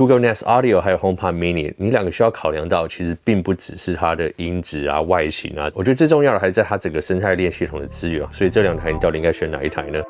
Google Nest Audio 还有 HomePod Mini， 你两个需要考量到，其实并不只是它的音质啊、外形啊，我觉得最重要的还是在它整个生态链系统的资源。所以这两台你到底应该选哪一台呢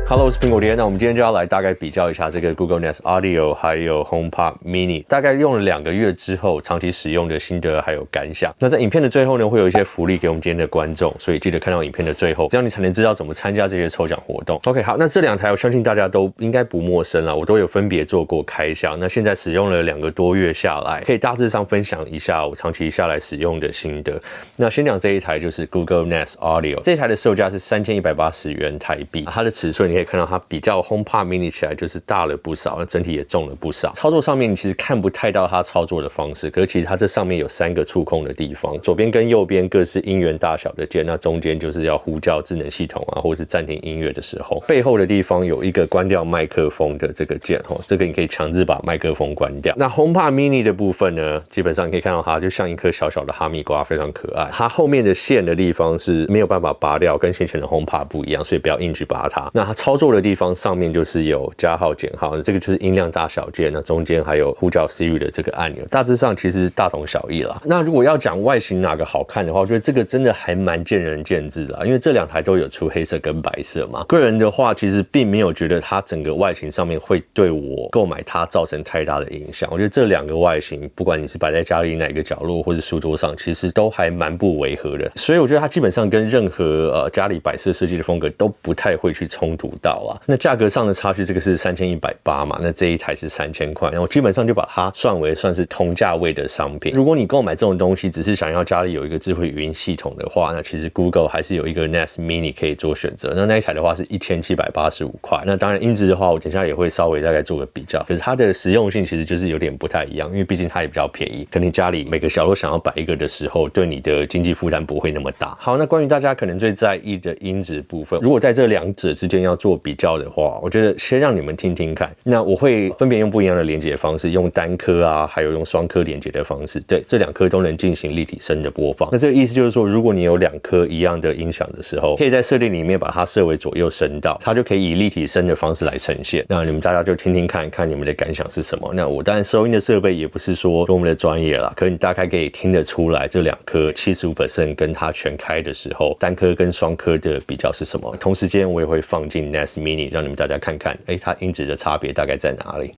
？Hello， 我是苹果爹。那我们今天就要来大概比较一下这个 Google Nest Audio 还有 HomePod Mini， 大概用了2个月之后，长期使用的心得还有感想。那在影片的最后呢，会有一些福利给我们今天的观众，所以记得看到影片的最后，这样你才能知道怎么参加这些抽奖活动。OK， 好，那这2台我相信大家都应该不陌生了，我都有分别做过开箱。那现在使用了2个多月下来，可以大致上分享一下我长期下来使用的心得。那先讲这一台就是 Google Nest Audio， 这一台的售价是3180元台币，它的尺寸你可以看到它比较 HomePod Mini 起来就是大了不少，那整体也重了不少。操作上面你其实看不太到它操作的方式，可是其实它这上面有3个触控的地方，左边跟右边各是音源大小的键，那中间就是要呼叫智能系统啊，或是暂停音乐的时候。背后的地方有一个关掉麦克风的这个键，这个你可以强制把麦克风关掉。那 HomePod Mini 的部分呢，基本上你可以看到它就像一颗小小的哈密瓜，非常可爱。它后面的线的地方是没有办法拔掉，跟先前的 HomePod 不一样，所以不要硬去拔它。那它操作的地方上面就是有加号减号，这个就是音量大小键，那中间还有呼叫 Siri 的这个按钮，大致上其实大同小异啦。那如果要讲外形哪个好看的话，我觉得这个真的还蛮见仁见智啦，因为这2台都有出黑色跟白色嘛。个人的话，其实并没有觉得它整个外形上面会对我购买它造成太大的影响。我觉得这2个外形，不管你是摆在家里哪个角落或是书桌上，其实都还蛮不违和的。所以我觉得它基本上跟任何家里摆设设计的风格都不太会去冲突到啊。那价格上的差距，这个是3180嘛，那这一台是3000块，然后基本上就把它算是同价位的商品。如果你购买这种东西只是想要家里有一个智慧语音系统的话，那其实 Google 还是有一个 Nest Mini 可以做选择。那一台的话是1785块。那当然音质的话，我等一下也会稍微大概做个比较。可是它的实用性其实就是有点不太一样，因为毕竟它也比较便宜，可能你家里每个角落想要摆一个的时候，对你的经济负担不会那么大。好，那关于大家可能最在意的音质部分，如果在这2者之间要做比较的话，我觉得先让你们听听看。那我会分别用不一样的连接方式，用单颗啊，还有用双颗连接的方式，对，这2颗都能进行立体声的播放。那这个意思就是说，如果你有2颗一样的音响的时候，可以在设定里面把它设为左右声道，它就可以以立体声的方式来呈现。那你们大家就听听看，看你们的感想是什么。那我当然收音的设备也不是说多么的专业啦，可是你大概可以听得出来，这2颗 75% 跟它全开的时候，单颗跟双颗的比较是什么。同时间我也会放进 Nest Mini， 让你们大家看看，它音质的差别大概在哪里。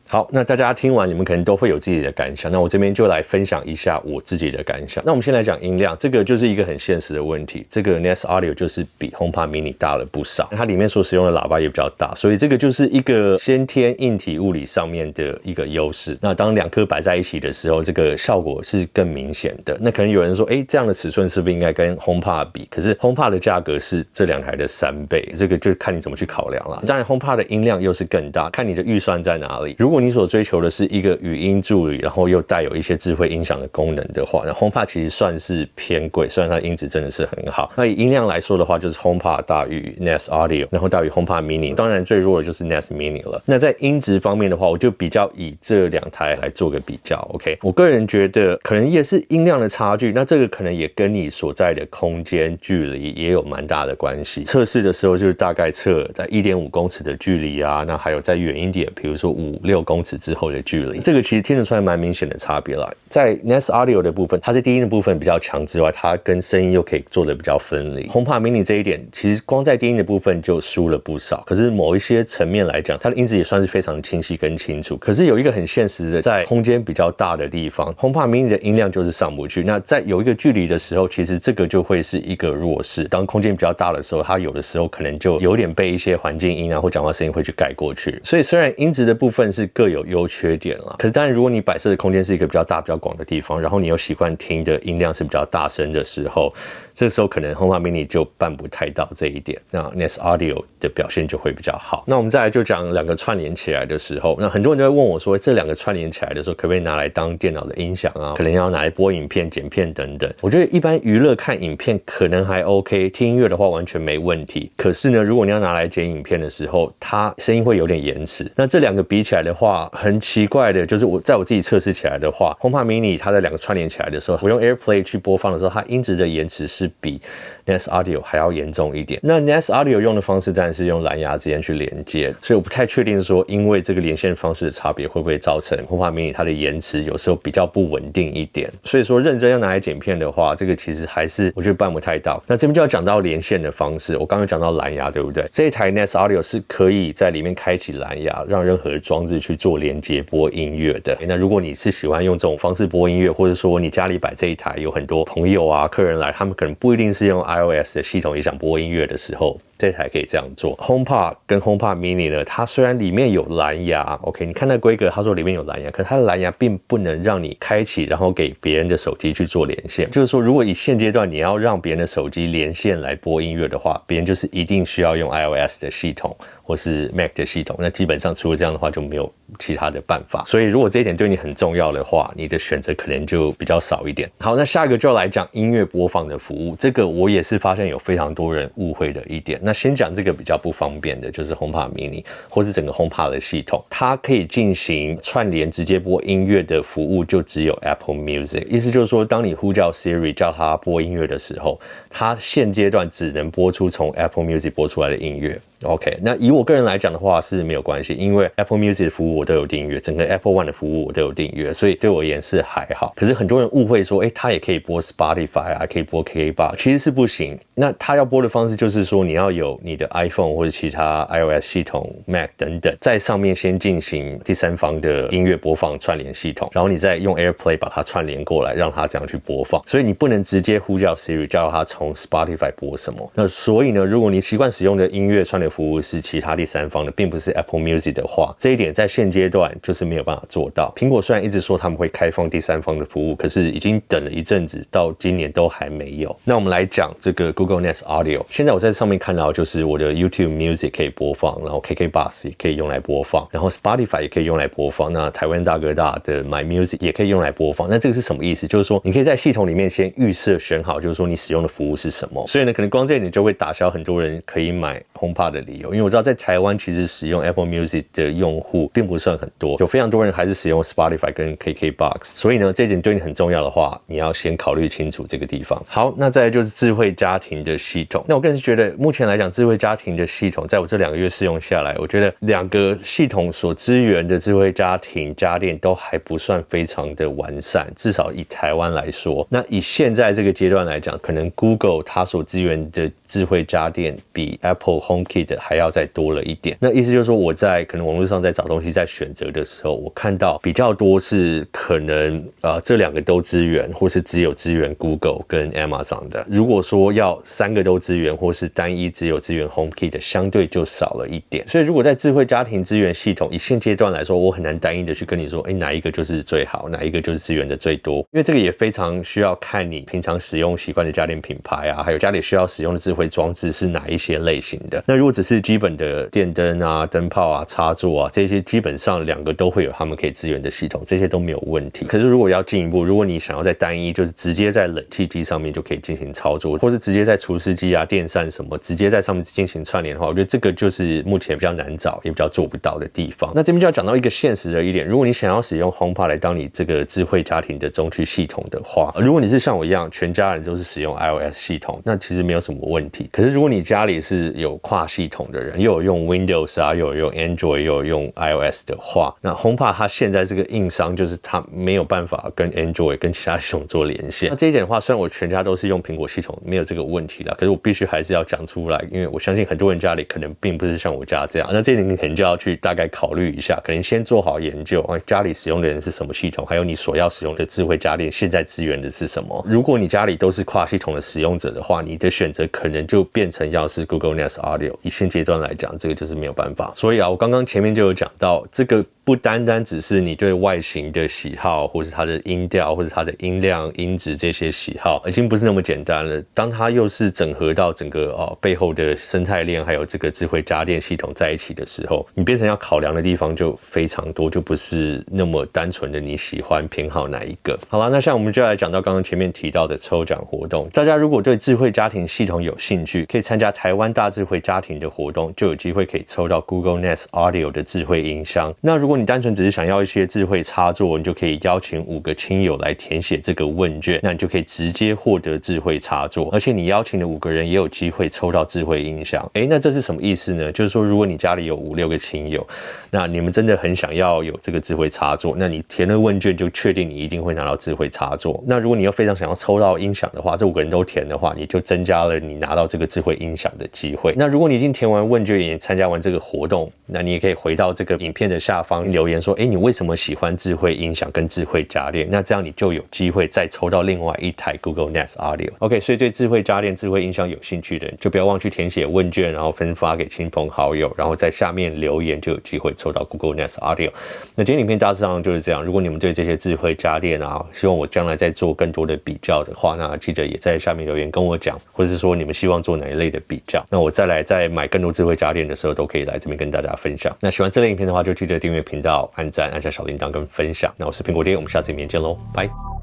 好，那大家听完，你们可能都会有自己的感想。那我这边就来分享一下我自己的感想。那我们先来讲音量，这个就是一个很现实的问题。这个 Nest Audio 就是比 HomePod Mini 大了不少，它里面所使用的喇叭也比较大，所以这个就是一个先天硬体物理上面的一个优势。那当2颗摆在一起的时候，这个效果是更明显的。那可能有人说，这样的尺寸是不是应该跟 HomePod 比？可是 HomePod 的价格是这2台的3倍，这个就看你怎么去考量啦。当然 HomePod 的音量又是更大，看你的预算在哪里。如果你所所追求的是一个语音助理，然后又带有一些智慧音响的功能的话，那 HomePod 其实算是偏贵，虽然它的音质真的是很好。那以音量来说的话，就是 HomePod 大于 Nest Audio， 然后大于 HomePod Mini， 当然最弱的就是 Nest Mini 了。那在音质方面的话，我就比较以这2台来做个比较。OK， 我个人觉得可能也是音量的差距，那这个可能也跟你所在的空间距离也有蛮大的关系。测试的时候就是大概测在 1.5 公尺的距离啊，那还有再远一点，比如说5、6公尺之后的距离，这个其实听得出来蛮明显的差别啦。在 Nest Audio 的部分，它在低音的部分比较强之外，它跟声音又可以做得比较分离。HomePod Mini 这一点，其实光在低音的部分就输了不少，可是某一些层面来讲，它的音质也算是非常清晰跟清楚。可是有一个很现实的，在空间比较大的地方 ，HomePod Mini 的音量就是上不去。那在有一个距离的时候，其实这个就会是一个弱势。当空间比较大的时候，它有的时候可能就有点被一些环境音啊或讲话声音会去盖过去。所以虽然音质的部分是各有优缺点啦，可是当然如果你摆设的空间是一个比较大、比较广的地方，然后你又习惯听的音量是比较大声的时候，这个时候可能 HomePod Mini 就办不太到这一点，那 Nest Audio 的表现就会比较好。那我们再来就讲2个串联起来的时候，那很多人都会问我说，这2个串联起来的时候，可不可以拿来当电脑的音响啊？可能要拿来播影片、剪片等等。我觉得一般娱乐看影片可能还 OK， 听音乐的话完全没问题。可是呢，如果你要拿来剪影片的时候，它声音会有点延迟。那这2个比起来的话，很奇怪的就是我自己测试起来的话 ，HomePod Mini 它在2个串联起来的时候，我用 AirPlay 去播放的时候，它音质的延迟是比 Nest Audio 还要严重一点。那 Nest Audio 用的方式当然是用蓝牙之间去连接，所以我不太确定说，因为这个连线方式的差别，会不会造成 HomePod Mini 它的延迟有时候比较不稳定一点。所以说认真要拿来剪片的话，这个其实还是我觉得办不太到。那这边就要讲到连线的方式，我刚刚讲到蓝牙，对不对？这一台 Nest Audio 是可以在里面开启蓝牙，让任何的装置去做连接播音乐的。那如果你是喜欢用这种方式播音乐，或者说你家里摆这一台，有很多朋友啊、客人来，他们可能不一定是用 iOS 的系统也想播音乐的时候，这台可以这样做。 HomePod 跟 HomePod Mini 呢，它虽然里面有蓝牙 OK， 你看那规格，它说里面有蓝牙，可是它的蓝牙并不能让你开启然后给别人的手机去做连线。就是说如果以现阶段你要让别人的手机连线来播音乐的话，别人就是一定需要用 iOS 的系统或是 Mac 的系统，那基本上除了这样的话就没有其他的办法。所以如果这一点对你很重要的话，你的选择可能就比较少一点。好，那下一个就要来讲音乐播放的服务，这个我也是发现有非常多人误会的一点。那先讲这个比较不方便的，就是 HomePod Mini 或是整个 HomePod 的系统，它可以进行串联直接播音乐的服务，就只有 Apple Music。意思就是说，当你呼叫 Siri 叫它播音乐的时候，它现阶段只能播出从 Apple Music 播出来的音乐。OK， 那以我个人来讲的话是没有关系，因为 Apple Music 的服务我都有订阅，整个 Apple One 的服务我都有订阅，所以对我而言是还好。可是很多人误会说，它也可以播 Spotify 啊，可以播 KKBOX， 其实是不行。那它要播的方式就是说，你要有你的 iPhone 或者其他 iOS 系统、Mac 等等，在上面先进行第三方的音乐播放串联系统，然后你再用 AirPlay 把它串联过来，让它这样去播放。所以你不能直接呼叫 Siri 叫它从 Spotify 播什么。那所以呢，如果你习惯使用的音乐串联服务是其他第三方的，并不是 Apple Music 的话，这一点在现阶段就是没有办法做到。苹果虽然一直说他们会开放第三方的服务，可是已经等了一阵子，到今年都还没有。那我们来讲这个 Google Nest Audio， 现在我在上面看到就是我的 YouTube Music 可以播放，然后 KKBOX 也可以用来播放，然后 Spotify 也可以用来播放，那台湾大哥大的 My Music 也可以用来播放。那这个是什么意思？就是说你可以在系统里面先预设选好，就是说你使用的服务是什么。所以呢，可能光这一点就会打消很多人可以买 HomePod 的理由，因为我知道在台湾其实使用 Apple Music 的用户并不算很多，有非常多人还是使用 Spotify 跟 KKBOX， 所以呢，这一点对你很重要的话，你要先考虑清楚这个地方。好，那再来就是智慧家庭的系统。那我个人觉得目前来讲，智慧家庭的系统在我这2个月试用下来，我觉得2个系统所支援的智慧家庭家电都还不算非常的完善，至少以台湾来说。那以现在这个阶段来讲，可能 Google 它所支援的智慧家电比 Apple HomeKit 还要再多了一点。那意思就是说，我在可能网络上在找东西在选择的时候，我看到比较多是可能这2个都支援，或是只有支援 Google 跟 Amazon 的。如果说要3个都支援，或是单一只有支援 HomeKit 的，相对就少了一点。所以如果在智慧家庭支援系统以现阶段来说，我很难单一的去跟你说，哪一个就是最好，哪一个就是支援的最多，因为这个也非常需要看你平常使用习惯的家电品牌啊，还有家里需要使用的智慧装置是哪一些类型的。那如果只是基本的电灯啊、灯泡啊、插座啊，这些基本上2个都会有他们可以支援的系统，这些都没有问题。可是如果要进一步，如果你想要在单一就是直接在冷气机上面就可以进行操作，或是直接在除湿机啊、电扇什么直接在上面进行串联的话，我觉得这个就是目前比较难找也比较做不到的地方。那这边就要讲到一个现实的一点，如果你想要使用 HomePod 来当你这个智慧家庭的中区系统的话，如果你是像我一样全家人都是使用 iOS 系统，那其实没有什么问题。可是如果你家里是有跨系统的人，又有用 Windows 啊，又有用 Android， 又有用 iOS 的话，那 HomePod 它现在这个硬伤就是它没有办法跟 Android 跟其他系统做连线。那这一点的话，虽然我全家都是用苹果系统，没有这个问题啦，可是我必须还是要讲出来，因为我相信很多人家里可能并不是像我家这样。那这一点你可能就要去大概考虑一下，可能先做好研究，家里使用的人是什么系统，还有你所要使用的智慧家电现在支援的是什么。如果你家里都是跨系统的使用者的话，你的选择可能就变成要是 Google Nest Audio。以现阶段来讲，这个就是没有办法。所以啊，我刚刚前面就有讲到，这个不单单只是你对外形的喜好，或是它的音调，或是它的音量、音质这些喜好，已经不是那么简单了。当它又是整合到整个背后的生态链，还有这个智慧家电系统在一起的时候，你变成要考量的地方就非常多，就不是那么单纯的你喜欢偏好哪一个。好啦，那像我们就来讲到刚刚前面提到的抽奖活动，大家如果对智慧家庭系统有兴趣，可以参加台湾大智慧家庭的活动，就有机会可以抽到 Google Nest Audio 的智慧音箱。那如果你单纯只是想要一些智慧插座，你就可以邀请5个亲友来填写这个问卷，那你就可以直接获得智慧插座，而且你邀请的5个人也有机会抽到智慧音箱。那这是什么意思呢？就是说如果你家里有5、6个亲友，那你们真的很想要有这个智慧插座，那你填了问卷就确定你一定会拿到智慧插座。那如果你又非常想要抽到音响的话，这5个人都填的话，你就增加了你拿到这个智慧音响的机会。那如果你已经填完问卷也参加完这个活动，那你也可以回到这个影片的下方留言说，你为什么喜欢智慧音响跟智慧家电？那这样你就有机会再抽到另外一台 Google Nest Audio。OK， 所以对智慧家电、智慧音响有兴趣的人，就不要忘记填写问卷，然后分发给亲朋好友，然后在下面留言，就有机会抽到 Google Nest Audio。那今天影片大致上就是这样。如果你们对这些智慧家电啊，希望我将来再做更多的比较的话，那记得也在下面留言跟我讲，或者是说你们希望做哪一类的比较，那我再来在买更多智慧家电的时候，都可以来这边跟大家分享。那喜欢这类影片的话，就记得订阅频道、按赞、按下小铃铛跟分享。那我是苹果爹，我们下次影片见喽，拜。